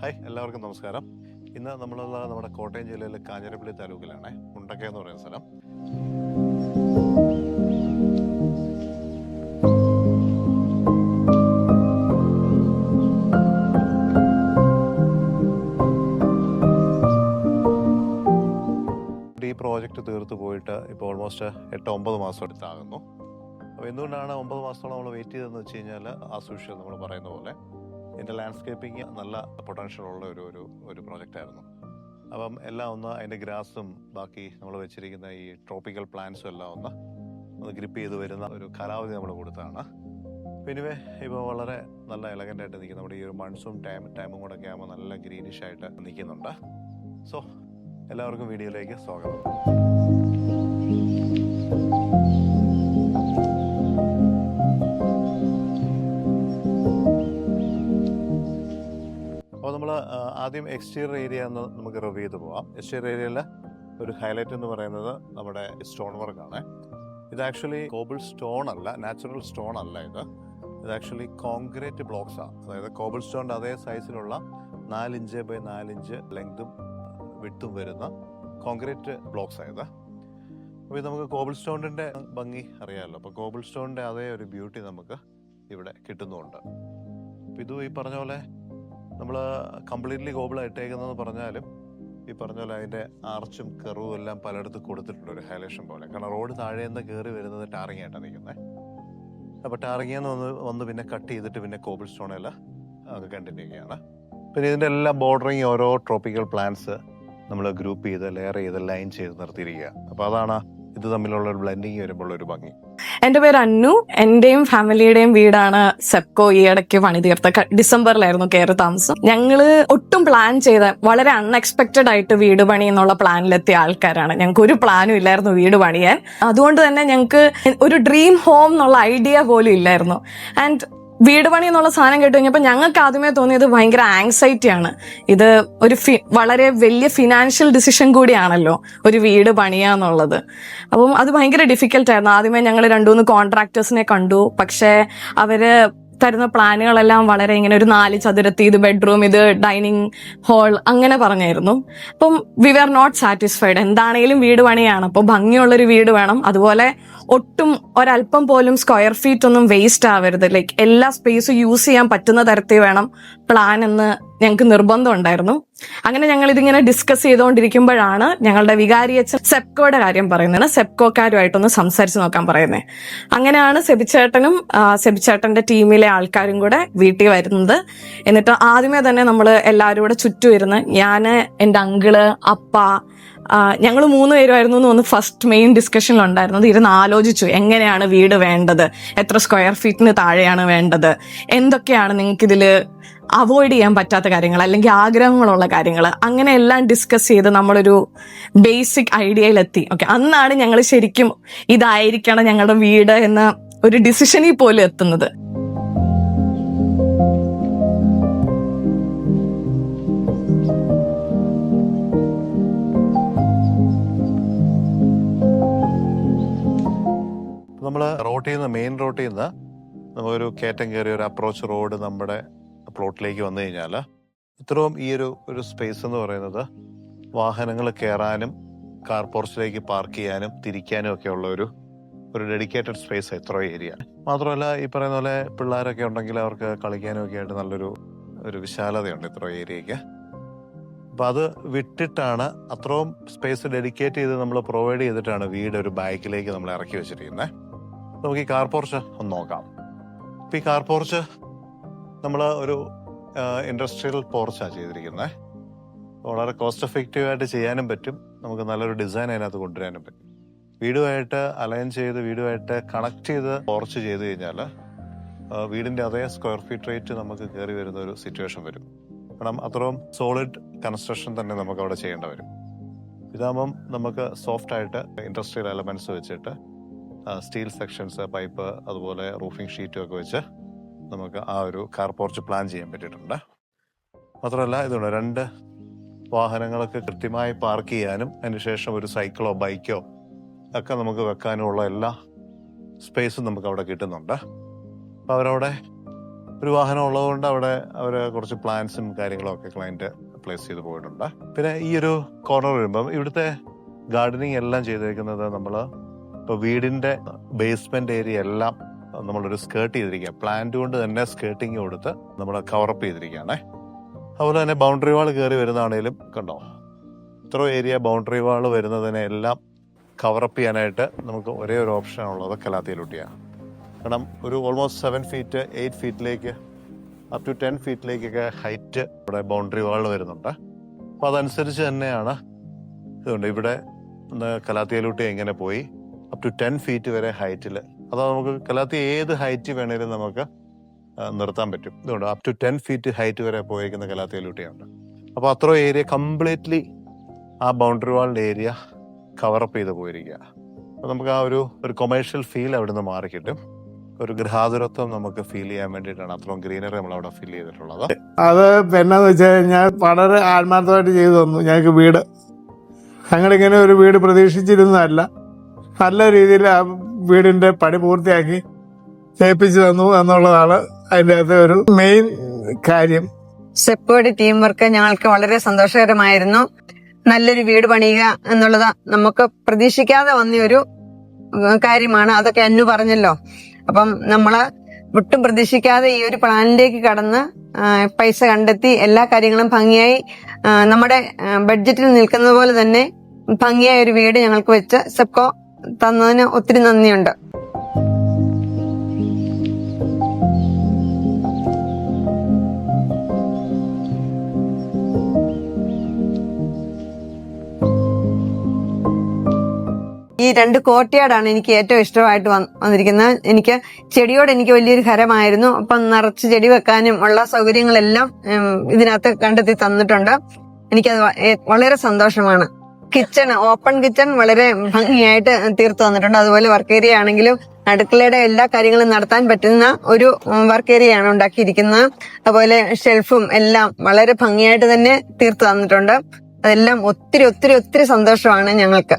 Hi, എല്ലാവർക്കും നമസ്കാരം. ഇന്ന് നമ്മളുള്ള നമ്മുടെ കോട്ടയം ജില്ലയിലെ കാഞ്ഞിരപ്പള്ളി താലൂക്കിലാണ്, മുണ്ടക്ക എന്ന് പറയുന്ന സ്ഥലം. ഈ പ്രോജക്റ്റ് തീർത്ത് പോയിട്ട് ഇപ്പോൾ ഓൾമോസ്റ്റ് 8-9 മാസം അടുത്താകുന്നു. അപ്പോൾ എന്തുകൊണ്ടാണ് 9 മാസത്തോളം നമ്മൾ വെയിറ്റ് ചെയ്തതെന്ന് വെച്ച് കഴിഞ്ഞാൽ, ആസ് യൂഷ്വൽ നമ്മൾ പറയുന്ന പോലെ ഇതിൻ്റെ ലാൻഡ്സ്കേപ്പിംഗ് നല്ല പൊട്ടൻഷ്യൽ ഉള്ള ഒരു പ്രോജക്റ്റായിരുന്നു. അപ്പം എല്ലാം ഒന്ന് അതിൻ്റെ ഗ്രാസും ബാക്കി നമ്മൾ വെച്ചിരിക്കുന്ന ഈ ട്രോപ്പിക്കൽ പ്ലാന്റ്സും എല്ലാം ഒന്ന് ഗ്രിപ്പ് ചെയ്ത് വരുന്ന ഒരു കാലാവധി നമ്മൾ കൊടുത്തതാണ്. പിന്നെ ഇപ്പോൾ വളരെ നല്ല എലഗൻ്റായിട്ട് നിൽക്കുന്ന നമ്മുടെ ഈ ഒരു മൺസൂൺ ടൈമും കൂടെ ഒക്കെ ആകുമ്പോൾ നല്ല ഗ്രീനിഷ് ആയിട്ട് നിൽക്കുന്നുണ്ട്. സോ എല്ലാവർക്കും വീഡിയോയിലേക്ക് സ്വാഗതം. അപ്പോൾ നമ്മൾ ആദ്യം എക്സ്റ്റീരിയർ ഏരിയ എന്ന് നമുക്ക് റിവ്യൂ ചെയ്ത് പോവാം. എക്സ്റ്റീരിയർ ഏരിയയിൽ ഒരു ഹൈലൈറ്റ് എന്ന് പറയുന്നത് നമ്മുടെ സ്റ്റോൺ വർക്കാണ്. ഇത് ആക്ച്വലി കോബിൾ സ്റ്റോൺ അല്ല, നാച്ചുറൽ സ്റ്റോൺ അല്ല. ഇത് ആക്ച്വലി കോൺക്രീറ്റ് ബ്ലോക്സാണ്. അതായത് കോബിൾ സ്റ്റോണിൻ്റെ അതേ സൈസിലുള്ള 4 ഇഞ്ച് ബൈ 4 ഇഞ്ച് ലെങ്തും വിട്ടും വരുന്ന കോൺക്രീറ്റ് ബ്ലോക്സ് ആയത്. അപ്പോൾ ഇത് നമുക്ക് കോബിൾ സ്റ്റോണിൻ്റെ ഭംഗി അറിയാമല്ലോ. അപ്പോൾ കോബിൾ സ്റ്റോണിൻ്റെ അതേ ഒരു ബ്യൂട്ടി നമുക്ക് ഇവിടെ കിട്ടുന്നുമുണ്ട്. അപ്പോൾ ഇത് ഈ പറഞ്ഞ പോലെ നമ്മൾ കംപ്ലീറ്റ്ലി കോബിൾ ഇട്ടേക്കുന്നതെന്ന് പറഞ്ഞാലും ഈ പറഞ്ഞ പോലെ അതിൻ്റെ ആർച്ചും കർവും എല്ലാം പലയിടത്ത് കൊടുത്തിട്ടുണ്ട്, ഒരു ഹൈലൈഷൻ പോലെ. കാരണം റോഡ് താഴെ നിന്ന് കയറി വരുന്നത് ടാറിങ് ആയിട്ടാണ് നിൽക്കുന്നത്. അപ്പോൾ ടാറിങ്ങിൽ വന്ന് പിന്നെ കട്ട് ചെയ്തിട്ട് പിന്നെ കോബിൾ സ്റ്റോണെല്ലാം അത് കണ്ടിന്യൂ ചെയ്യുകയാണ്. പിന്നെ ഇതിൻ്റെ എല്ലാ ബോർഡറിങ് ഓരോ ട്രോപ്പിക്കൽ പ്ലാന്റ്സ് നമ്മൾ ഗ്രൂപ്പ് ചെയ്ത് ലെയർ ചെയ്ത് ലൈൻ ചെയ്ത് നിർത്തിയിരിക്കുക. അപ്പോൾ അതാണ് ഇത് തമ്മിലുള്ള ഒരു ബ്ലെൻഡിങ് വരുമ്പോൾ ഒരു ഭംഗി. എന്റെ പേര് അന്നു. എന്റെയും ഫാമിലിയുടെയും വീടാണ് സെപ്കോ ഈ ഇടയ്ക്ക് പണി തീർത്ത. ഡിസംബറിലായിരുന്നു കയറി താമസം. ഞങ്ങള് ഒട്ടും പ്ലാൻ ചെയ്ത, വളരെ അൺഎക്സ്പെക്റ്റഡ് ആയിട്ട് വീട് പണി എന്നുള്ള പ്ലാനിലെത്തിയ ആൾക്കാരാണ്. ഞങ്ങൾക്ക് ഒരു പ്ലാനും ഇല്ലായിരുന്നു വീട് പണിയാൻ. അതുകൊണ്ട് തന്നെ ഞങ്ങൾക്ക് ഒരു ഡ്രീം ഹോം എന്നുള്ള ഐഡിയ പോലും ഇല്ലായിരുന്നു. ആൻഡ് വീട് പണി എന്നുള്ള സാധനം കേട്ട് കഴിഞ്ഞപ്പോൾ ഞങ്ങൾക്ക് ആദ്യമേ തോന്നിയത് ഭയങ്കര ആങ്സൈറ്റിയാണ്. ഇത് ഒരു വളരെ വലിയ ഫിനാൻഷ്യൽ ഡിസിഷൻ കൂടിയാണല്ലോ ഒരു വീട് പണിയാന്നുള്ളത്. അപ്പം അത് ഭയങ്കര ഡിഫിക്കൽട്ടായിരുന്നു. ആദ്യമേ ഞങ്ങൾ 2-3 കോൺട്രാക്ടേഴ്സിനെ കണ്ടു. പക്ഷേ അവര് തരുന്ന പ്ലാനുകളെല്ലാം വളരെ ഇങ്ങനെ ഒരു 4 ചതുരത്തി, ഇത് ബെഡ്റൂം, ഇത് ഡൈനിങ് ഹാൾ, അങ്ങനെ പറഞ്ഞായിരുന്നു. അപ്പം വി ആർ നോട്ട് സാറ്റിസ്ഫൈഡ്. എന്താണെങ്കിലും വീട് പണിയാണ്, അപ്പോൾ ഭംഗിയുള്ളൊരു വീട് വേണം. അതുപോലെ ഒട്ടും ഒരല്പം പോലും സ്ക്വയർ ഫീറ്റ് ഒന്നും വേസ്റ്റ് ആവരുത്. ലൈക്ക് എല്ലാ സ്പേസും യൂസ് ചെയ്യാൻ പറ്റുന്ന തരത്തിൽ വേണം പ്ലാൻ എന്ന് ഞങ്ങൾക്ക് നിർബന്ധം ഉണ്ടായിരുന്നു. അങ്ങനെ ഞങ്ങൾ ഇതിങ്ങനെ ഡിസ്കസ് ചെയ്തുകൊണ്ടിരിക്കുമ്പോഴാണ് ഞങ്ങളുടെ വികാരിയച്ഛൻ സെപ്കോയുടെ കാര്യം പറയുന്നത്. സെപ്കോക്കാരുമായിട്ടൊന്ന് സംസാരിച്ച് നോക്കാൻ പറയുന്നത്. അങ്ങനെയാണ് സെബിച്ചേട്ടന്റെ ടീമിലെ ആൾക്കാരും കൂടെ വീട്ടിൽ വരുന്നത്. എന്നിട്ട് ആദ്യമേ തന്നെ നമ്മൾ എല്ലാവരും കൂടെ ചുറ്റും ഇരുന്ന്, ഞാൻ, എൻ്റെ അങ്കിള്, അപ്പ, ഞങ്ങൾ 3 പേരുമായിരുന്നു എന്ന് ഫസ്റ്റ് മെയിൻ ഡിസ്കഷനിലുണ്ടായിരുന്നത്. ഇരുന്ന് ആലോചിച്ചു എങ്ങനെയാണ് വീട് വേണ്ടത്, എത്ര സ്ക്വയർ ഫീറ്റിന് താഴെയാണ് വേണ്ടത്, എന്തൊക്കെയാണ് നിങ്ങൾക്കിതില് അവോയ്ഡ് ചെയ്യാൻ പറ്റാത്ത കാര്യങ്ങൾ അല്ലെങ്കിൽ ആഗ്രഹങ്ങളുള്ള കാര്യങ്ങൾ, അങ്ങനെ എല്ലാം ഡിസ്കസ് ചെയ്ത് നമ്മളൊരു ബേസിക് ഐഡിയയിലെത്തി. ഓക്കെ, അന്നാണ് ഞങ്ങൾ ശരിക്കും ഇതായിരിക്കണം ഞങ്ങളുടെ വീട് എന്ന ഒരു ഡിസിഷനിൽ പോലും എത്തുന്നത്. നമ്മൾ മെയിൻ റോട്ടിൽ നിന്ന് നമുക്കൊരു കയറ്റം കയറി ഒരു അപ്രോച്ച് റോഡ് നമ്മുടെ പ്ലോട്ടിലേക്ക് വന്നു കഴിഞ്ഞാൽ ഇത്രയും ഈ ഒരു സ്പേസ് എന്ന് പറയുന്നത് വാഹനങ്ങൾ കയറാനും കാർ പോർച്ചിലേക്ക് പാർക്ക് ചെയ്യാനും തിരിക്കാനും ഒക്കെ ഉള്ള ഒരു ഡെഡിക്കേറ്റഡ് സ്പേസ് ഇത്ര ഏരിയ. മാത്രമല്ല ഈ പറയുന്ന പോലെ പിള്ളേരൊക്കെ ഉണ്ടെങ്കിൽ അവർക്ക് കളിക്കാനും ഒക്കെ ആയിട്ട് നല്ലൊരു വിശാലതയുണ്ട് ഇത്ര ഏരിയയ്ക്ക്. അപ്പം അത് വിട്ടിട്ടാണ്, അത്രയും സ്പേസ് ഡെഡിക്കേറ്റ് ചെയ്ത് നമ്മൾ പ്രൊവൈഡ് ചെയ്തിട്ടാണ് വീട് ഒരു ബാക്കിലേക്ക് നമ്മൾ ഇറക്കി വെച്ചിരിക്കുന്നത്. നമുക്ക് ഈ കാർ പോർച്ച് ഒന്ന് നോക്കാം. ഇപ്പം ഈ കാർ പോർച്ച് നമ്മൾ ഒരു ഇൻഡസ്ട്രിയൽ പോർച്ചാണ് ചെയ്തിരിക്കുന്നത്. വളരെ കോസ്റ്റ് എഫക്റ്റീവായിട്ട് ചെയ്യാനും പറ്റും, നമുക്ക് നല്ലൊരു ഡിസൈൻ അതിനകത്ത് കൊണ്ടുവരാനും പറ്റും. വീടുമായിട്ട് അലൈൻ ചെയ്ത് വീടുമായിട്ട് കണക്ട് ചെയ്ത് പോർച്ച് ചെയ്ത് കഴിഞ്ഞാൽ വീടിൻ്റെ അതേ സ്ക്വയർ ഫീറ്റ് റേറ്റ് നമുക്ക് കയറി വരുന്ന ഒരു സിറ്റുവേഷൻ വരും. കാരണം അത്രയും സോളിഡ് കൺസ്ട്രക്ഷൻ തന്നെ നമുക്ക് അവിടെ ചെയ്യേണ്ടി വരും. ഇതാകുമ്പം നമുക്ക് സോഫ്റ്റായിട്ട് ഇൻഡസ്ട്രിയൽ എലമെൻറ്റ്സ് വെച്ചിട്ട് സ്റ്റീൽ സെക്ഷൻസ്, പൈപ്പ്, അതുപോലെ റൂഫിംഗ് ഷീറ്റും ഒക്കെ വെച്ച് നമുക്ക് ആ ഒരു കാർ പോർച്ച് പ്ലാൻ ചെയ്യാൻ പറ്റിയിട്ടുണ്ട്. മാത്രമല്ല ഇതുണ്ട് 2 വാഹനങ്ങളൊക്കെ കൃത്യമായി പാർക്ക് ചെയ്യാനും അതിനുശേഷം ഒരു സൈക്കിളോ ബൈക്കോ ഒക്കെ നമുക്ക് വെക്കാനുമുള്ള എല്ലാ സ്പേസും നമുക്ക് അവിടെ കിട്ടുന്നുണ്ട്. അപ്പോൾ അവരവിടെ ഒരു വാഹനം ഉള്ളതുകൊണ്ട് അവിടെ അവർ കുറച്ച് പ്ലാൻസും കാര്യങ്ങളും ഒക്കെ ക്ലയൻറ്റ് പ്ലേസ് ചെയ്ത് പോയിട്ടുണ്ട്. പിന്നെ ഈ ഒരു കോർണർ വരുമ്പം ഇവിടുത്തെ ഗാർഡനിങ് എല്ലാം ചെയ്തേക്കുന്നത് നമ്മൾ ഇപ്പോൾ വീടിൻ്റെ ബേസ്മെന്റ് ഏരിയ എല്ലാം നമ്മളൊരു സ്കേർട്ട് ചെയ്തിരിക്കുക, പ്ലാന്റ് കൊണ്ട് തന്നെ സ്കേർട്ടിങ് കൊടുത്ത് നമ്മൾ കവറപ്പ് ചെയ്തിരിക്കുകയാണേ. അതുപോലെ തന്നെ ബൗണ്ടറി വാൾ കയറി വരുന്നതാണേലും കണ്ടോ, ഇത്ര ഏരിയ ബൗണ്ടറി വാൾ വരുന്നതിനെ എല്ലാം കവറപ്പ് ചെയ്യാനായിട്ട് നമുക്ക് ഒരേ ഒരു ഓപ്ഷനാണുള്ളത് കലാത്തിയിലൂട്ടിയാണ്. കാരണം ഒരു ഓൾമോസ്റ്റ് 7 ഫീറ്റ് 8 ഫീറ്റിലേക്ക് അപ് ടു 10 ഫീറ്റിലേക്കൊക്കെ ഹൈറ്റ് ഇവിടെ ബൗണ്ടറി വാൾ വരുന്നുണ്ട്. അപ്പോൾ അതനുസരിച്ച് തന്നെയാണ് ഇതുകൊണ്ട് ഇവിടെ കലാത്തിയിലൂട്ടി എങ്ങനെ പോയി അപ് ടു 10 ഫീറ്റ് വരെ ഹൈറ്റിൽ, അത് നമുക്ക് കലാത്തി ഏത് ഹൈറ്റ് വേണേലും നമുക്ക് നിർത്താൻ പറ്റും. ഇതുകൊണ്ട് അപ് ടു 10 ഫീറ്റ് ഹൈറ്റ് വരെ പോയിരിക്കുന്ന കലാത്തിയിലൂട്ടിയുണ്ട്. അപ്പോൾ അത്ര ഏരിയ കംപ്ലീറ്റ്ലി ആ ബൗണ്ടറി വാളിൻ്റെ ഏരിയ കവറപ്പ് ചെയ്ത് പോയിരിക്കുക. അപ്പോൾ നമുക്ക് ആ ഒരു കൊമേഴ്ഷ്യൽ ഫീൽ അവിടെ നിന്ന് മാറി കിട്ടും. ഒരു ഗൃഹാതുരത്വം നമുക്ക് ഫീൽ ചെയ്യാൻ വേണ്ടിയിട്ടാണ് അത്രയും ഗ്രീനറി നമ്മൾ അവിടെ ഫീൽ ചെയ്തിട്ടുള്ളത്. അത് എന്നാന്ന് വെച്ചാൽ കഴിഞ്ഞാൽ വളരെ ആത്മാർത്ഥമായിട്ട് ചെയ്തു തന്നു ഞങ്ങൾക്ക് വീട്. ഞങ്ങളിങ്ങനെ ഒരു വീട് പ്രതീക്ഷിച്ചിരുന്നതല്ല, നല്ല രീതിയിൽ ആ വീടിൻ്റെ പണി പൂർത്തിയാക്കി ഏൽപ്പിച്ചു തന്നു എന്നുള്ളതാണ് അതിൻ്റെ അകത്തെ ഒരു മെയിൻ കാര്യം. സെപ്കോയുടെ ടീം വർക്ക് ഞങ്ങൾക്ക് വളരെ സന്തോഷകരമായിരുന്നു. നല്ലൊരു വീട് പണിയുക എന്നുള്ളത് നമുക്ക് പ്രതീക്ഷിക്കാതെ വന്നൊരു കാര്യമാണ്. അതൊക്കെ അന്നു പറഞ്ഞല്ലോ. അപ്പം നമ്മള് ഒട്ടും പ്രതീക്ഷിക്കാതെ ഈ ഒരു പ്ലാനിലേക്ക് കടന്ന് പൈസ കണ്ടെത്തി എല്ലാ കാര്യങ്ങളും ഭംഗിയായി നമ്മുടെ ബഡ്ജറ്റിൽ നിൽക്കുന്നത് പോലെ തന്നെ ഭംഗിയായ ഒരു വീട് ഞങ്ങൾക്ക് വെച്ച് സെപ്കോ തന്നതിന് ഒത്തിരി നന്ദിയുണ്ട്. ഈ 2 കോർട്ട്യാർഡാണ് എനിക്ക് ഏറ്റവും ഇഷ്ടമായിട്ട് വന്നിരിക്കുന്നത്. എനിക്ക് ചെടിയോട് എനിക്ക് വലിയൊരു ഹരമായിരുന്നു. അപ്പം നിറച്ച് ചെടി വെക്കാനും ഉള്ള സൗകര്യങ്ങളെല്ലാം ഇതിനകത്ത് കണ്ടെത്തി തന്നിട്ടുണ്ട്. എനിക്കത് വളരെ സന്തോഷമാണ്. കിച്ചൺ, ഓപ്പൺ കിച്ചൺ വളരെ ഭംഗിയായിട്ട് തീർത്തു തന്നിട്ടുണ്ട്. അതുപോലെ വർക്ക് ഏരിയ ആണെങ്കിലും അടുക്കളയുടെ എല്ലാ കാര്യങ്ങളും നടത്താൻ പറ്റുന്ന ഒരു വർക്ക് ഏരിയയാണ് ഉണ്ടാക്കിയിരിക്കുന്നത്. അതുപോലെ ഷെൽഫും എല്ലാം വളരെ ഭംഗിയായിട്ട് തന്നെ തീർത്തു തന്നിട്ടുണ്ട്. അതെല്ലാം ഒത്തിരി ഒത്തിരി ഒത്തിരി സന്തോഷമാണ് ഞങ്ങൾക്ക്.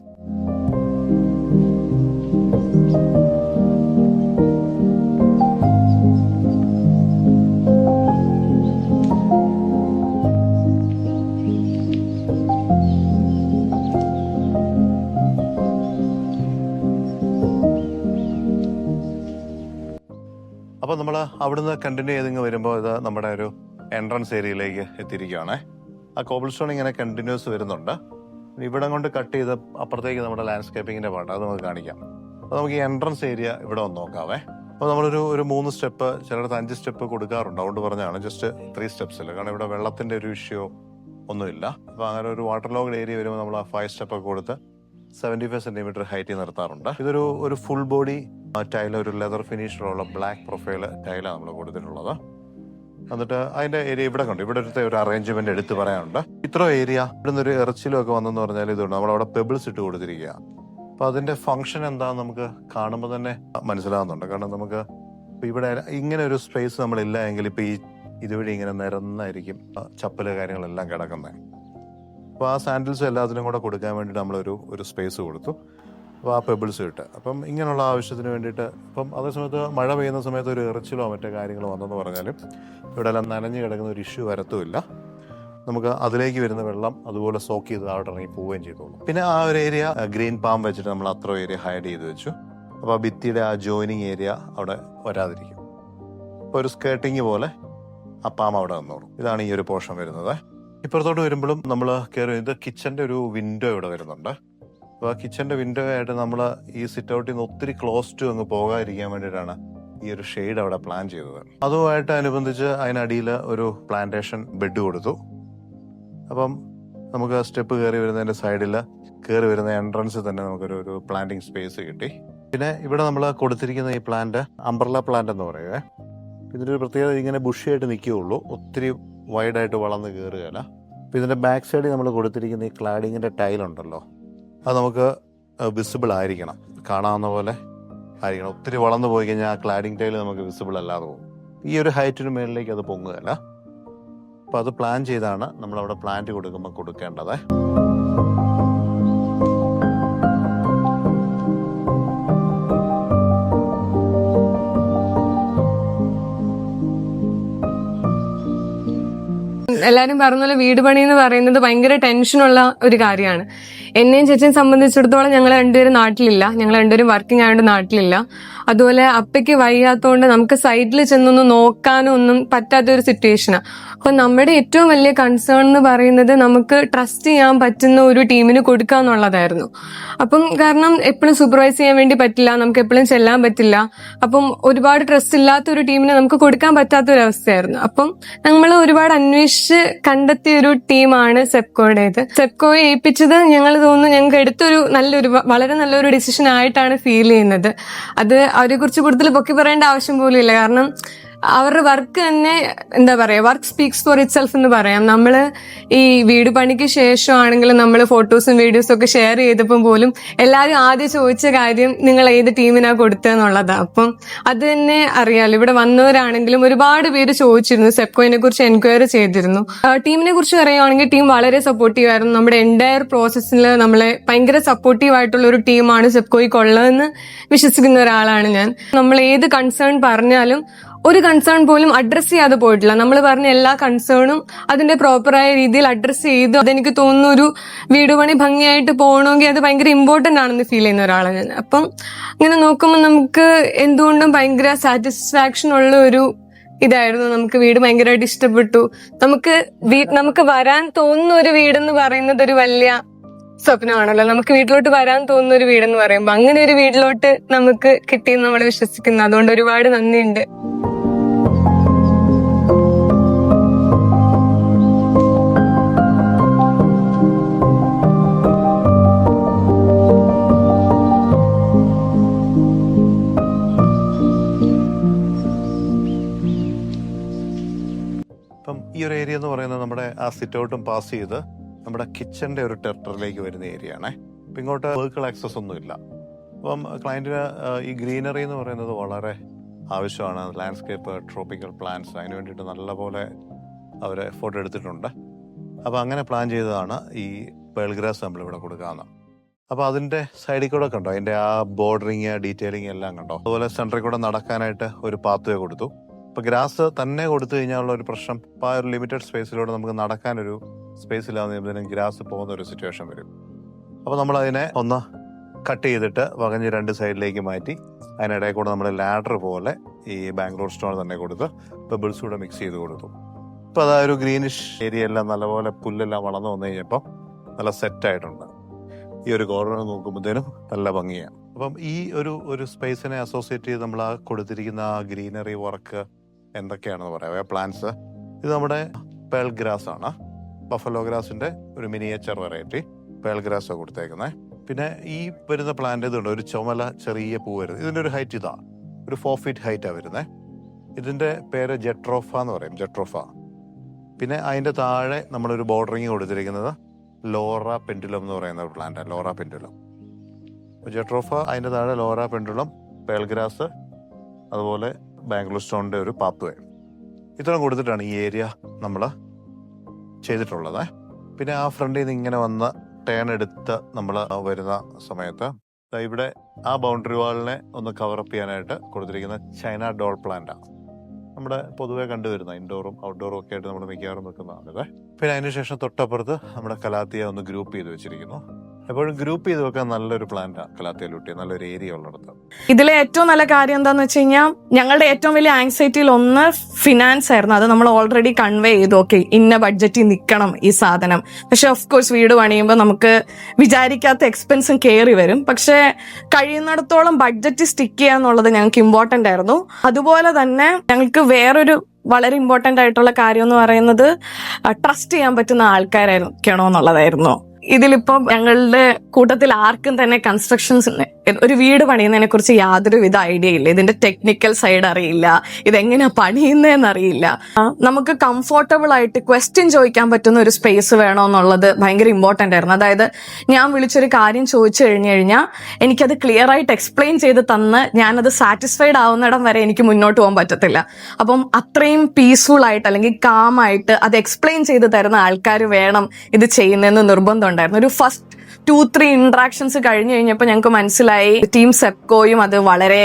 അപ്പോൾ നമ്മൾ അവിടുന്ന് കണ്ടിന്യൂ ചെയ്തിങ്ങ് വരുമ്പോൾ ഇത് നമ്മുടെ ഒരു എൻട്രൻസ് ഏരിയയിലേക്ക് എത്തിയിരിക്കുകയാണ്. ആ കോബിൾ സ്റ്റോൺ ഇങ്ങനെ കണ്ടിന്യൂസ് വരുന്നുണ്ട്. ഇവിടെ കൊണ്ട് കട്ട് ചെയ്ത് അപ്പുറത്തേക്ക് നമ്മുടെ ലാൻഡ്സ്കേപ്പിങ്ങിൻ്റെ പാട്ട് അത് നമുക്ക് കാണിക്കാം. അപ്പോൾ നമുക്ക് ഈ എൻട്രൻസ് ഏരിയ ഇവിടെ ഒന്ന് നോക്കാവേ. അപ്പോൾ നമ്മളൊരു 3 സ്റ്റെപ്പ്, ചിലടത്ത് 5 സ്റ്റെപ്പ് കൊടുക്കാറുണ്ട്. അതുകൊണ്ട് പറഞ്ഞാണ് ജസ്റ്റ് 3 സ്റ്റെപ്സിൽ, കാരണം ഇവിടെ വെള്ളത്തിൻ്റെ ഒരു ഇഷ്യൂ ഒന്നുമില്ല. അപ്പോൾ അങ്ങനെ ഒരു വാട്ടർ ലോഗ്ഡ് ഏരിയ വരുമ്പോൾ നമ്മൾ ആ 5 സ്റ്റെപ്പൊക്കെ കൊടുത്ത് 75 സെൻറ്റിമീറ്റർ ഹൈറ്റിൽ നിർത്താറുണ്ട്. ഇതൊരു ഫുൾ ബോഡി ടൈൽ, ഒരു ലെതർ ഫിനിഷിലുള്ള ബ്ലാക്ക് പ്രൊഫൈൽ ടൈലാണ് നമ്മൾ കൊടുത്തിട്ടുള്ളത്. എന്നിട്ട് അതിൻ്റെ ഏരിയ ഇവിടെ കണ്ടു, ഇവിടെ ഒരു അറേഞ്ച്മെന്റ് എടുത്ത് പറയാനുണ്ട്. ഇത്ര ഏരിയ ഇവിടെ നിന്നൊരു ഇറച്ചിലും ഒക്കെ വന്നെന്ന് പറഞ്ഞാൽ ഇതുണ്ട്, നമ്മളവിടെ പെബിൾസ് ഇട്ട് കൊടുത്തിരിക്കുക. അപ്പോൾ അതിൻ്റെ ഫംഗ്ഷൻ എന്താണെന്ന് നമുക്ക് കാണുമ്പോൾ തന്നെ മനസ്സിലാകുന്നുണ്ട്. കാരണം നമുക്ക് ഇവിടെ ഇങ്ങനെ ഒരു സ്പേസ് നമ്മളില്ല എങ്കിൽ ഇപ്പോൾ ഇതുവഴി ഇങ്ങനെ നിരന്നായിരിക്കും ചപ്പല് കാര്യങ്ങളെല്ലാം കിടക്കുന്നത്. അപ്പോൾ ആ സാൻഡിൽസും എല്ലാത്തിനും കൂടെ കൊടുക്കാൻ വേണ്ടിയിട്ട് നമ്മളൊരു സ്പേസ് കൊടുത്തു. അപ്പോൾ ആ പെബിൾസ് ഇട്ട്, അപ്പം ഇങ്ങനെയുള്ള ആവശ്യത്തിന് വേണ്ടിയിട്ട്. അപ്പം അതേസമയത്ത് മഴ പെയ്യുന്ന സമയത്ത് ഒരു ഇറച്ചിലോ മറ്റേ കാര്യങ്ങളോ വന്നെന്ന് പറഞ്ഞാലും ഇവിടെ എല്ലാം നനഞ്ഞ് കിടക്കുന്ന ഒരു ഇഷ്യൂ വരത്തുമില്ല. നമുക്ക് അതിലേക്ക് വരുന്ന വെള്ളം അതുപോലെ സോക്ക് ചെയ്ത് അവിടെ ഇറങ്ങി പോവുകയും ചെയ്തോളൂ. പിന്നെ ആ ഒരു ഏരിയ ഗ്രീൻ പാം വെച്ചിട്ട് നമ്മൾ അത്ര ഏരിയ ഹൈഡ് ചെയ്ത് വെച്ചു. അപ്പോൾ ആ ഭിത്തിയുടെ ആ ജോയിനിങ് ഏരിയ അവിടെ വരാതിരിക്കും. അപ്പോൾ ഒരു സ്കേർട്ടിങ് പോലെ ആ പാം അവിടെ വന്നോളും. ഇതാണ് ഈ ഒരു പോർഷൻ വരുന്നത്. ഇപ്പുറത്തോട്ട് വരുമ്പോഴും നമ്മൾ കയറി, ഇത് കിച്ചൻ്റെ ഒരു വിൻഡോ ഇവിടെ വരുന്നുണ്ട്. അപ്പോൾ ആ കിച്ചൻ്റെ വിൻഡോ ആയിട്ട് നമ്മൾ ഈ സിറ്റ് ഔട്ടിൽ നിന്ന് ഒത്തിരി ക്ലോസ് ടു അങ്ങ് പോകാതിരിക്കാൻ വേണ്ടിയിട്ടാണ് ഈ ഒരു ഷെയ്ഡ് അവിടെ പ്ലാൻ ചെയ്തത്. അതുമായിട്ട് അനുബന്ധിച്ച് അതിനടിയിൽ ഒരു പ്ലാന്റേഷൻ ബെഡ് കൊടുത്തു. അപ്പം നമുക്ക് സ്റ്റെപ്പ് കയറി വരുന്നതിൻ്റെ സൈഡിൽ കയറി വരുന്ന എൻട്രൻസിൽ തന്നെ നമുക്കൊരു പ്ലാന്റിങ് സ്പേസ് കിട്ടി. പിന്നെ ഇവിടെ നമ്മൾ കൊടുത്തിരിക്കുന്ന ഈ പ്ലാന്റ് അംബ്രല്ല പ്ലാന്റ് എന്ന് പറയുക. ഇതിൻ്റെ ഒരു പ്രത്യേകത ഇങ്ങനെ ബുഷിയായിട്ട് നിൽക്കുകയുള്ളൂ, ഒത്തിരി വൈഡായിട്ട് വളർന്ന് കയറുകയല്ല. അപ്പോൾ ഇതിൻ്റെ ബാക്ക് സൈഡിൽ നമ്മൾ കൊടുത്തിരിക്കുന്ന ഈ ക്ലാഡിങ്ങിൻ്റെ ടൈലുണ്ടല്ലോ, അത് നമുക്ക് വിസിബിൾ ആയിരിക്കണം, കാണാവുന്ന പോലെ ആയിരിക്കണം. ഒത്തിരി വളർന്നു പോയി കഴിഞ്ഞാൽ ആ ക്ലാഡിങ് ടൈൽ നമുക്ക് വിസിബിൾ അല്ലാതെ പോകും. ഈ ഒരു ഹൈറ്റിന് മേളിലേക്ക് അത് പൊങ്ങുകയല്ല. അപ്പോൾ അത് പ്ലാൻ ചെയ്താണ് നമ്മളവിടെ പ്ലാന്റ് കൊടുക്കുമ്പോൾ കൊടുക്കേണ്ടത്. എല്ലാരും പറഞ്ഞ പോലെ വീട് പണി എന്ന് പറയുന്നത് ഭയങ്കര ടെൻഷനുള്ള ഒരു കാര്യമാണ്. എന്നെയും ചേച്ചിയും സംബന്ധിച്ചിടത്തോളം ഞങ്ങൾ രണ്ടുപേരും നാട്ടിലില്ല, ഞങ്ങൾ രണ്ടുപേരും വർക്കിംഗ് ആയതുകൊണ്ട് നാട്ടിലില്ല. അതുപോലെ അപ്പയ്ക്ക് വയ്യാത്തതുകൊണ്ട് നമുക്ക് സൈഡിൽ ചെന്നൊന്നും നോക്കാനോ ഒന്നും പറ്റാത്തൊരു സിറ്റുവേഷനാണ്. അപ്പൊ നമ്മുടെ ഏറ്റവും വലിയ കൺസേൺ എന്ന് പറയുന്നത് നമുക്ക് ട്രസ്റ്റ് ചെയ്യാൻ പറ്റുന്ന ഒരു ടീമിന് കൊടുക്കുക എന്നുള്ളതായിരുന്നു. അപ്പം കാരണം എപ്പോഴും സൂപ്പർവൈസ് ചെയ്യാൻ വേണ്ടി പറ്റില്ല, നമുക്ക് എപ്പോഴും ചെല്ലാൻ പറ്റില്ല. അപ്പം ഒരുപാട് ട്രസ്റ്റ് ഇല്ലാത്ത ഒരു ടീമിന് നമുക്ക് കൊടുക്കാൻ പറ്റാത്തൊരവസ്ഥയായിരുന്നു. അപ്പം നമ്മൾ ഒരുപാട് അന്വേഷിച്ച് കണ്ടെത്തിയ ഒരു ടീമാണ് സെപ്കോയുടേത്. സെപ്കോയെ ഏൽപ്പിച്ചത് ഞങ്ങൾ തോന്നുന്നു ഞങ്ങൾക്ക് എടുത്തൊരു വളരെ നല്ലൊരു ഡിസിഷൻ ആയിട്ടാണ് ഫീൽ ചെയ്യുന്നത്. അത് അവരെ കുറിച്ച് കൂടുതൽ പൊക്കി പറയേണ്ട ആവശ്യം പോലും ഇല്ല. കാരണം അവരുടെ വർക്ക് തന്നെ എന്താ പറയാ, work speaks for it self എന്ന് പറയാം. നമ്മള് ഈ വീട് പണിക്ക് ശേഷമാണെങ്കിലും നമ്മൾ ഫോട്ടോസും വീഡിയോസും ഒക്കെ ഷെയർ ചെയ്തപ്പോൾ പോലും എല്ലാവരും ആദ്യം ചോദിച്ച കാര്യം നിങ്ങൾ ഏത് ടീമിനാ കൊടുത്തതെന്നുള്ളതാണ്. അപ്പം അത് തന്നെ അറിയാലോ, ഇവിടെ വന്നവരാണെങ്കിലും ഒരുപാട് പേര് ചോദിച്ചിരുന്നു, സെപ്കോയിനെ കുറിച്ച് എൻക്വയറി ചെയ്തിരുന്നു. ടീമിനെ കുറിച്ച് പറയുകയാണെങ്കിൽ ടീം വളരെ സപ്പോർട്ടീവ് ആയിരുന്നു. നമ്മുടെ എൻറ്റയർ പ്രോസസ്സിൽ നമ്മളെ ഭയങ്കര സപ്പോർട്ടീവ് ആയിട്ടുള്ള ഒരു ടീമാണ് സെപ്കോയ്ക്ക് ഉള്ളതെന്ന് വിശ്വസിക്കുന്ന ഒരാളാണ് ഞാൻ. നമ്മൾ ഏത് കൺസേൺ പറഞ്ഞാലും ഒരു കൺസേൺ പോലും അഡ്രസ് ചെയ്യാതെ പോയിട്ടില്ല. നമ്മൾ പറഞ്ഞ എല്ലാ കൺസേണും അതിന്റെ പ്രോപ്പറായ രീതിയിൽ അഡ്രസ് ചെയ്തു. അതെനിക്ക് തോന്നുന്നു ഒരു വീട് പണി ഭംഗിയായിട്ട് പോകണമെങ്കിൽ അത് ഭയങ്കര ഇമ്പോർട്ടന്റ് ആണെന്ന് ഫീൽ ചെയ്യുന്ന ഒരാളാണ് ഞാൻ. അപ്പം ഇങ്ങനെ നോക്കുമ്പോൾ നമുക്ക് എന്തുകൊണ്ടും ഭയങ്കര സാറ്റിസ്ഫാക്ഷൻ ഉള്ള ഒരു ഇതായിരുന്നു. നമുക്ക് വീട് ഭയങ്കരമായിട്ട് ഇഷ്ടപ്പെട്ടു. നമുക്ക് വരാൻ തോന്നുന്ന ഒരു വീടെന്ന് പറയുന്നത് ഒരു വലിയ സ്വപ്നമാണല്ലോ. നമുക്ക് വീട്ടിലോട്ട് വരാൻ തോന്നുന്ന ഒരു വീടെന്ന് പറയുമ്പോൾ അങ്ങനെ ഒരു വീട്ടിലോട്ട് നമുക്ക് കിട്ടിയെന്ന് നമ്മൾ വിശ്വസിക്കുന്നു. അതുകൊണ്ട് ഒരുപാട് നന്ദിയുണ്ട്. ഇപ്പം ഈ ഒരു ഏരിയ എന്ന് പറയുന്നത് നമ്മുടെ ആ സിറ്റ് ഔട്ടും പാസ് ചെയ്ത് നമ്മുടെ കിച്ചന്റെ ഒരു ടെറിട്ടറിയിലേക്ക് വരുന്ന ഏരിയ ആണേ. അപ്പം ഇങ്ങോട്ട് വെഹിക്കിൾ ആക്സസ് ഒന്നുമില്ല. അപ്പം ക്ലയന്റിന് ഈ ഗ്രീനറി എന്ന് പറയുന്നത് വളരെ ആവശ്യമാണ്. ലാൻഡ്സ്കേപ്പ്, ട്രോപ്പിക്കൽ പ്ലാന്റ്സ്, അതിന് വേണ്ടിയിട്ട് നല്ലപോലെ അവർ ഫോട്ടോ എടുത്തിട്ടുണ്ട്. അപ്പോൾ അങ്ങനെ പ്ലാൻ ചെയ്തതാണ് ഈ പേൾ ഗ്രാസ് നമ്മളിവിടെ കൊടുക്കാമെന്ന്. അപ്പോൾ അതിൻ്റെ സൈഡിൽ കൂടെ കണ്ടോ, അതിൻ്റെ ആ ബോർഡറിങ്, ഡീറ്റെയിലിംഗ് എല്ലാം കണ്ടോ. അതുപോലെ സെൻറ്ററിൽ കൂടെ നടക്കാനായിട്ട് ഒരു പാത്ത് വേ കൊടുത്തു. ഇപ്പോൾ ഗ്രാസ് തന്നെ കൊടുത്തു കഴിഞ്ഞാലുള്ള ഒരു പ്രശ്നം, ഇപ്പോൾ ആ ഒരു ലിമിറ്റഡ് സ്പേസിലൂടെ നമുക്ക് നടക്കാനൊരു സ്പേസ് ഇല്ലാതെ ഗ്രാസ് പോകുന്ന ഒരു സിറ്റുവേഷൻ വരും. അപ്പോൾ നമ്മളതിനെ ഒന്ന് കട്ട് ചെയ്തിട്ട് വകഞ്ഞ് രണ്ട് സൈഡിലേക്ക് മാറ്റി അതിനിടയിൽ കൂടെ നമ്മൾ ലാഡർ പോലെ ഈ ബാംഗ്ലൂർ സ്റ്റോൺ തന്നെ കൊടുത്ത് പെബിൾസ് കൂടെ മിക്സ് ചെയ്ത് കൊടുത്തു. ഇപ്പോൾ അതാ ഒരു ഗ്രീനിഷ് ഏരിയ എല്ലാം നല്ലപോലെ പുല്ലെല്ലാം വളർന്നു വന്നു കഴിഞ്ഞപ്പോൾ നല്ല സെറ്റായിട്ടുണ്ട്. ഈ ഒരു കോർണർ നോക്കുമ്പോഴത്തേനും നല്ല ഭംഗിയാണ്. അപ്പം ഈ ഒരു സ്പേസിനെ അസോസിയേറ്റ് ചെയ്ത് നമ്മൾ ആ കൊടുത്തിരിക്കുന്ന ആ ഗ്രീനറി വർക്ക് എന്തൊക്കെയാണെന്ന് പറയാം. പ്ലാന്റ്സ് ഇത് നമ്മുടെ പേൾ ഗ്രാസ് ആണ്. ബഫലോ ഗ്രാസിന്റെ ഒരു മിനിയേച്ചർ വെറൈറ്റി പേൾ ഗ്രാസ് കൊടുത്തേക്കുന്നത്. പിന്നെ ഈ വരുന്ന പ്ലാന്റ് ഇതുണ്ട്, ഒരു ചുമല ചെറിയ പൂ വരുന്നത്. ഇതിന്റെ ഒരു ഹൈറ്റ് ഇതാ, ഒരു 4 feet ഹൈറ്റാണ് വരുന്നത്. ഇതിന്റെ പേര് ജെട്രോഫ എന്ന് പറയും, ജെട്രോഫ. പിന്നെ അതിന്റെ താഴെ നമ്മളൊരു ബോർഡറിങ് കൊടുത്തിരിക്കുന്നത് ലോറ പെൻഡുലം എന്ന് പറയുന്ന ഒരു പ്ലാന്റ്, ലോറ പെൻഡുലം. ജെട്രോഫ, അതിന്റെ താഴെ ലോറ പെൻഡുലം, പേൾ ഗ്രാസ്, അതുപോലെ ബാംഗ്ലൂർ സ്റ്റോണിന്റെ ഒരു പാത്വേ. ഇത്രയും കൊടുത്തിട്ടാണ് ഈ ഏരിയ നമ്മൾ ചെയ്തിട്ടുള്ളത്. പിന്നെ ആ ഫ്രണ്ടിൽ നിന്ന് ഇങ്ങനെ വന്ന് ടേൺ എടുത്ത് നമ്മൾ വരുന്ന സമയത്ത് ഇവിടെ ആ ബൗണ്ടറി വാളിനെ ഒന്ന് കവറപ്പ് ചെയ്യാനായിട്ട് കൊടുത്തിരിക്കുന്ന ചൈന ഡോൾ പ്ലാന്റാണ്. നമ്മുടെ പൊതുവെ കണ്ടുവരുന്ന ഇൻഡോറും ഔട്ട്ഡോറും ഒക്കെ ആയിട്ട് നമ്മൾ മിക്കവാറും വെക്കുന്നതാണിത്. പിന്നെ അതിനുശേഷം തൊട്ടപ്പുറത്ത് നമ്മുടെ കലാത്തിയ ഒന്ന് ഗ്രൂപ്പ് ചെയ്ത് വെച്ചിരിക്കുന്നു. എപ്പോഴും ഗ്രൂപ്പ് ചെയ്ത് വെക്കാൻ നല്ലൊരു പ്ലാന്റാണ് കലാത്തിയലൂട്ടി, നല്ലൊരു ഏരിയ ഉള്ളിടത്ത്. ഇതിലെ ഏറ്റവും നല്ല കാര്യം എന്താന്ന് വെച്ച് കഴിഞ്ഞാൽ ഞങ്ങളുടെ ഏറ്റവും വലിയ ആങ്സൈറ്റിയിൽ ഒന്ന് ഫിനാൻസ് ആയിരുന്നു. അത് നമ്മൾ ഓൾറെഡി കൺവേ ചെയ്തു, ഓക്കെ ഇന്ന ബഡ്ജറ്റിൽ നിൽക്കണം ഈ സാധനം. പക്ഷെ ഓഫ് കോഴ്സ് വീട് പണിയുമ്പോൾ നമുക്ക് വിചാരിക്കാത്ത എക്സ്പെൻസും കയറി വരും. പക്ഷെ കഴിയുന്നിടത്തോളം ബഡ്ജറ്റ് സ്റ്റിക്ക് ചെയ്യാന്നുള്ളത് ഞങ്ങൾക്ക് ഇമ്പോർട്ടന്റ് ആയിരുന്നു. അതുപോലെ തന്നെ ഞങ്ങൾക്ക് വേറൊരു വളരെ ഇമ്പോർട്ടന്റ് ആയിട്ടുള്ള കാര്യം എന്ന് പറയുന്നത് ട്രസ്റ്റ് ചെയ്യാൻ പറ്റുന്ന ആൾക്കാരായിരിക്കണോ എന്നുള്ളതായിരുന്നു. ഇതിലിപ്പം ഞങ്ങളുടെ കൂട്ടത്തിൽ ആർക്കും തന്നെ കൺസ്ട്രക്ഷൻസ്, ഒരു വീട് പണിയുന്നതിനെ കുറിച്ച് യാതൊരുവിധ ഐഡിയ ഇല്ല. ഇതിന്റെ ടെക്നിക്കൽ സൈഡ് അറിയില്ല, ഇതെങ്ങനെയാ പണിയുന്നതെന്ന് അറിയില്ല. നമുക്ക് കംഫോർട്ടബിൾ ആയിട്ട് ക്വസ്റ്റ്യൻ ചോദിക്കാൻ പറ്റുന്ന ഒരു സ്പേസ് വേണമെന്നുള്ളത് ഭയങ്കര ഇമ്പോർട്ടന്റ് ആയിരുന്നു. അതായത് ഞാൻ വിളിച്ചൊരു കാര്യം ചോദിച്ചു കഴിഞ്ഞാൽ എനിക്കത് ക്ലിയർ ആയിട്ട് എക്സ്പ്ലെയിൻ ചെയ്ത് തന്ന് ഞാനത് സാറ്റിസ്ഫൈഡ് ആവുന്നിടം വരെ എനിക്ക് മുന്നോട്ട് പോകാൻ പറ്റത്തില്ല. അപ്പം അത്രയും പീസ്ഫുൾ ആയിട്ട് അല്ലെങ്കിൽ കാമായിട്ട് അത് എക്സ്പ്ലെയിൻ ചെയ്ത് തരുന്ന ആൾക്കാർ വേണം ഇത് ചെയ്യുന്നതെന്ന് നിർബന്ധമുണ്ട്. ഉണ്ടായിരുന്നു. ഒരു ഫസ്റ്റ് 2-3 ഇന്ററാക്ഷൻസ് കഴിഞ്ഞ് കഴിഞ്ഞപ്പോൾ ഞങ്ങൾക്ക് മനസ്സിലായി ടീം സെപ്കോയും അത് വളരെ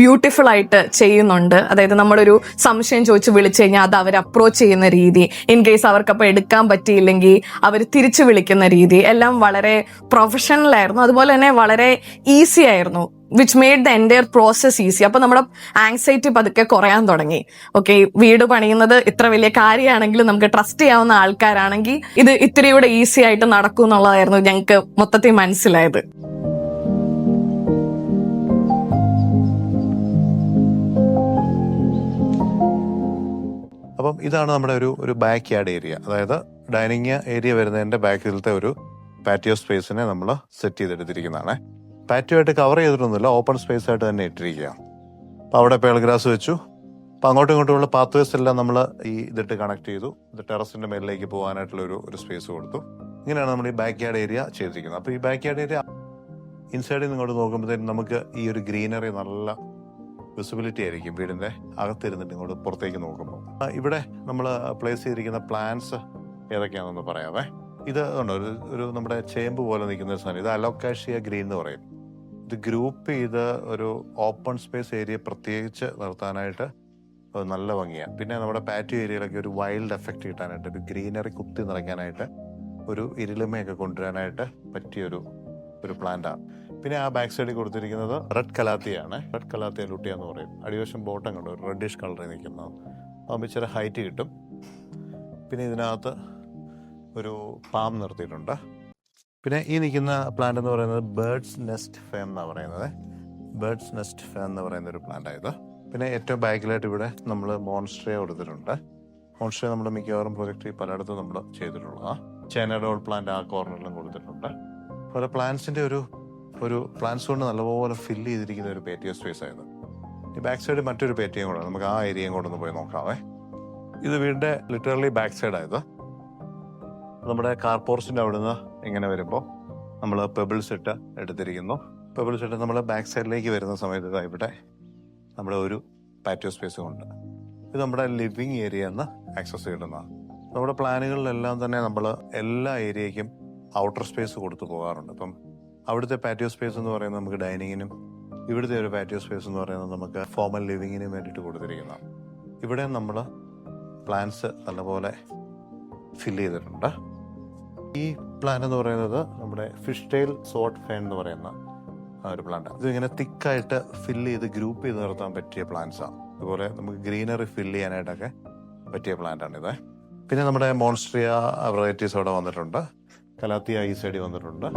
ബ്യൂട്ടിഫുൾ ആയിട്ട് ചെയ്യുന്നുണ്ട്. അതായത് നമ്മളൊരു സംശയം ചോദിച്ച് വിളിച്ചു കഴിഞ്ഞാൽ അത് അവർ അപ്രോച്ച് ചെയ്യുന്ന രീതി, ഇൻ കേസ് അവർക്കപ്പോൾ എടുക്കാൻ പറ്റിയില്ലെങ്കിൽ അവർ തിരിച്ചു വിളിക്കുന്ന രീതി എല്ലാം വളരെ പ്രൊഫഷണൽ ആയിരുന്നു. അതുപോലെ തന്നെ വളരെ ഈസി ആയിരുന്നു, which made the entire process easy. അപ്പൊ നമ്മുടെ ആങ്സൈറ്റി പതുക്കെ കുറയാൻ തുടങ്ങി. ഓക്കെ, വീട് പണിയുന്നത് ഇത്ര വലിയ കാര്യമാണെങ്കിലും നമുക്ക് ട്രസ്റ്റ് ചെയ്യാവുന്ന ആൾക്കാരാണെങ്കിൽ ഇത് ഇത്തിരി കൂടെ ഈസി ആയിട്ട് നടക്കും എന്നുള്ളതായിരുന്നു ഞങ്ങൾക്ക് മൊത്തത്തിൽ മനസ്സിലായത്. അപ്പം ഇതാണ് നമ്മുടെ ഒരു ബാക്ക് യാർഡ് ഏരിയ. അതായത് ഡൈനിങ് ഏരിയ വരുന്നതിന്റെ ബാക്കിലത്തെ ഒരു പാറ്റിയോ സ്പേസിനെ നമ്മൾ സെറ്റ് ചെയ്തെടുത്തിരിക്കുന്നതാണ്. പാറ്റിയോ ആയിട്ട് കവർ ചെയ്തിട്ടൊന്നുമില്ല, ഓപ്പൺ സ്പേസ് ആയിട്ട് തന്നെ ഇട്ടിരിക്കുക. അപ്പോൾ അവിടെ പേൾ ഗ്രാസ് വെച്ചു. അപ്പോൾ അങ്ങോട്ടും ഇങ്ങോട്ടുമുള്ള പാത്വേസ് എല്ലാം നമ്മൾ ഈ ഇതിട്ട് കണക്ട് ചെയ്തു. ഇത് ടെറസിന്റെ മേലിലേക്ക് പോകാനായിട്ടുള്ള ഒരു സ്പേസ് കൊടുത്തു. ഇങ്ങനെയാണ് നമ്മൾ ഈ ബാക്ക് യാർഡ് ഏരിയ ചെയ്തിരിക്കുന്നത്. അപ്പോൾ ഈ ബാക്ക് യാർഡ് ഏരിയ ഇൻസൈഡിൽ നിന്ന് ഇങ്ങോട്ട് നോക്കുമ്പോഴത്തേക്കും നമുക്ക് ഈ ഒരു ഗ്രീനറി നല്ല വിസിബിലിറ്റി ആയിരിക്കും വീടിന്റെ അകത്തിരുന്നിട്ട് ഇങ്ങോട്ട് പുറത്തേക്ക് നോക്കുമ്പോൾ. ഇവിടെ നമ്മൾ പ്ലേസ് ചെയ്തിരിക്കുന്ന പ്ലാന്റ്സ് ഏതൊക്കെയാണെന്ന് പറയാവേ. ഇത് ഉണ്ടോ, ഒരു നമ്മുടെ ചേമ്പ് പോലെ നിൽക്കുന്ന ഒരു സാധനം, ഇത് അലോക്കാഷിയ ഗ്രീൻ എന്ന് പറയും. ഇത് ഗ്രൂപ്പ് ചെയ്ത് ഒരു ഓപ്പൺ സ്പേസ് ഏരിയ പ്രത്യേകിച്ച് നിർത്താനായിട്ട് നല്ല ഭംഗിയാണ്. പിന്നെ നമ്മുടെ പാറ്റിയോ ഏരിയയിലൊക്കെ ഒരു വൈൽഡ് എഫക്റ്റ് കിട്ടാനായിട്ട്, ഒരു ഗ്രീനറി കുത്തി നിറയ്ക്കാനായിട്ട്, ഒരു ഇരുളിമയൊക്കെ കൊണ്ടുവരാനായിട്ട് പറ്റിയൊരു പ്ലാന്റാണ്. പിന്നെ ആ ബാക്ക് സൈഡിൽ കൊടുത്തിരിക്കുന്നത് റെഡ് കലാത്തിയാണ്. റെഡ് കലാത്തിയ ലുട്ടിയ എന്ന് പറയും. അടിവശം ബോട്ടം കണ്ടു ഒരു റെഡിഷ് കളറിൽ നിൽക്കുന്നത്, ആകുമ്പോൾ ഇച്ചിരി ഹൈറ്റ് കിട്ടും. പിന്നെ ഇതിനകത്ത് ഒരു പാം നിർത്തിയിട്ടുണ്ട്. പിന്നെ ഈ നിൽക്കുന്ന പ്ലാന്റ് എന്ന് പറയുന്നത് ബേർഡ്സ് നെസ്റ്റ് ഫാം എന്നാണ് പറയുന്നത്. ബേർഡ്സ് നെസ്റ്റ് ഫാം എന്ന് പറയുന്ന ഒരു പ്ലാന്റ് ആയത്. പിന്നെ ഏറ്റവും ബാക്കിലായിട്ട് ഇവിടെ നമ്മൾ മോൺസ്ട്രിയ കൊടുത്തിട്ടുണ്ട്. മോൺസ്ട്രിയ നമ്മുടെ മിക്കവാറും പ്രൊജക്റ്റ് പലയിടത്തും നമ്മൾ ചെയ്തിട്ടുള്ളതാണ്. ചൈന ഡോൾ പ്ലാന്റ് ആ കോർണറിലും കൊടുത്തിട്ടുണ്ട്. അതുപോലെ പ്ലാന്റ്സിന്റെ ഒരു പ്ലാന്റ്സ് കൊണ്ട് നല്ലപോലെ ഫില്ല് ചെയ്തിരിക്കുന്ന ഒരു പേറ്റിയോ സ്പേസ് ആയത്. ഈ ബാക്ക് സൈഡ് മറ്റൊരു പേറ്റിയും കൂടെ, നമുക്ക് ആ ഏരിയയും കൂടെ ഒന്ന് പോയി നോക്കാവേ. ഇത് വീടിന്റെ ലിറ്ററലി ബാക്ക് സൈഡ് ആയത്. നമ്മുടെ കാർ പോർച്ചിന്റെ അവിടുന്ന് ഇങ്ങനെ വരുമ്പോൾ നമ്മൾ പെബിൾസ് ഇട്ട് എടുത്തിരിക്കുന്നു. പെബിൾസ് ഇട്ട് നമ്മൾ ബാക്ക് സൈഡിലേക്ക് വരുന്ന സമയത്ത് ഇവിടെ നമ്മുടെ ഒരു പാറ്റിയോ സ്പേസ് ഉണ്ട്. ഇത് നമ്മുടെ ലിവിങ് ഏരിയ എന്ന് ആക്സസ് ചെയ്യുന്നതാണ്. നമ്മുടെ പ്ലാനുകളിലെല്ലാം തന്നെ നമ്മൾ എല്ലാ ഏരിയയ്ക്കും ഔട്ടർ സ്പേസ് കൊടുത്തു പോകാറുണ്ട്. ഇപ്പം അവിടുത്തെ പാറ്റിയോ സ്പേസ് എന്ന് പറയുന്നത് നമുക്ക് ഡൈനിങ്ങിനും, ഇവിടുത്തെ ഒരു പാറ്റിയോ സ്പേസ് എന്ന് പറയുന്നത് നമുക്ക് ഫോമൽ ലിവിങ്ങിനും വേണ്ടിയിട്ട് കൊടുത്തിരിക്കുന്നതാണ്. ഇവിടെ നമ്മൾ പ്ലാന്റ്സ് നല്ലപോലെ ഫില്ല് ചെയ്തിട്ടുണ്ട്. ഈ പ്ലാന്റ് എന്ന് പറയുന്നത് നമ്മുടെ ഫിഷ് ടെയിൽ സോട്ട് ഫാൻ എന്ന് പറയുന്ന ഒരു പ്ലാന്റ്. ഇത് ഇങ്ങനെ തിക്കായിട്ട് ഫില്ല് ചെയ്ത് ഗ്രൂപ്പ് ചെയ്ത് നിർത്താൻ പറ്റിയ പ്ലാന്റ്സ് ആണ്. അതുപോലെ നമുക്ക് ഗ്രീനറി ഫില്ല് ചെയ്യാനായിട്ടൊക്കെ പറ്റിയ പ്ലാന്റ് ആണ് ഇത്. പിന്നെ നമ്മുടെ മോൺസ്ട്രിയ വെറൈറ്റീസ് അവിടെ വന്നിട്ടുണ്ട്. കലാത്തിയ ഈ സൈഡിൽ വന്നിട്ടുണ്ട്.